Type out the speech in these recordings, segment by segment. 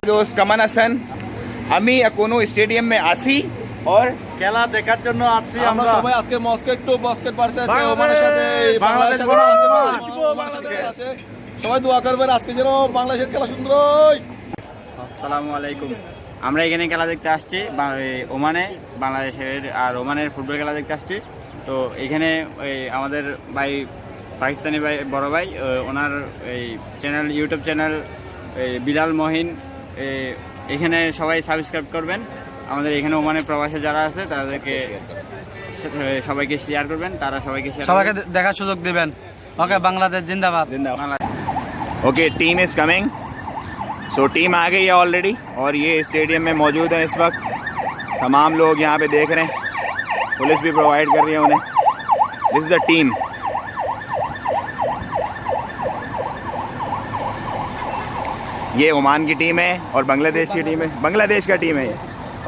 দোস্ত কামান হাসান, আমি এখনো স্টেডিয়ামে আসি और খেলা দেখার জন্য আসছি আমরা সবাই আজকে মস্কেট টু বাস্কেট পারছে আছে ওমানের সাথে বাংলাদেশ আছে। সবাই দোয়া করবেন আজকে যেন বাংলাদেশের খেলা সুন্দর হয়। আসসালামু আলাইকুম। আমরা এখানে খেলা দেখতে আসছি ওমানে, বাংলাদেশের আর ওমানের ফুটবল খেলা দেখতে আসছি। তো এখানে আমাদের ভাই পাকিস্তানি ভাই বড় ভাই ওনার এই channel, YouTube channel Bilal Mohin, এখানে সবাই সাবস্ক্রাইব করবেন। আমাদের এখানে ওমানের প্রবাসে যারা আছে তাদেরকে সবাইকে শেয়ার করবেন, তারা সবাইকে দেখার সুযোগ দিবেন। ওকে, বাংলাদেশ জিন্দাবাদ। Okay, team is coming. So team आ गई है ऑलरेडी और ये स्टेडियम में मौजूद है इस वक्त। तमाम लोग यहाँ पे देख रहे हैं, पुलिस भी प्रोवाइड कर रही है उन्हें। This is the team. ये ओमान की टीम है और बांग्लादेश की टीम है, बांग्लादेश का टीम है ये।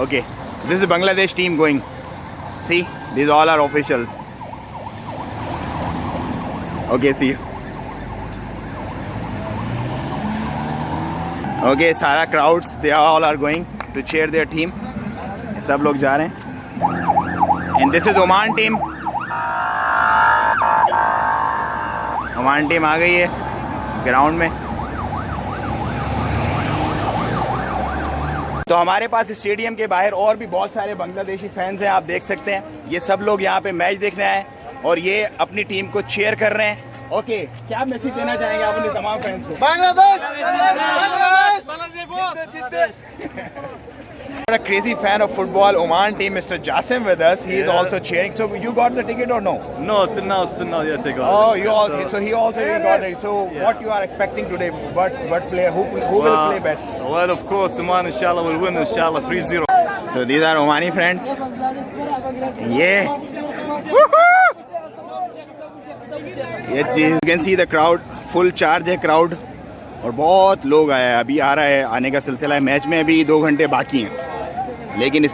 Okay, this is Bangladesh team going. See, this all are officials. Okay, see. Okay, सारा crowds they all are going to cheer their team. सब लोग जा रहे हैं and this is Oman team. Oman team आ गई है ग्राउंड में। तो हमारे पास स्टेडियम के बाहर और भी बहुत सारे बांग्लादेशी फैंस हैं, आप देख सकते हैं। ये सब लोग यहाँ पे मैच देखने आए और ये अपनी टीम को चीयर कर रहे हैं। ओके, क्या मैसेज देना चाहेंगे आप अपने तमाम फैंस को? A crazy fan of football, Oman team, Mr. Jassim with us. He is also cheering. So you got the ticket or no? No, till now still not yet. Oh, you also. So he also got it. So what you are expecting today? What player? Who will play best? Well, of course, Oman inshallah will win inshallah 3-0. So these are Omani friends. Yeah. ये चीज you can see the crowd, full charge है crowd और बहुत लोग आए हैं। अभी आ रहा है, आने का सिलसिला है। मैच में अभी 2 घंटे बाकी हैं, लेकिन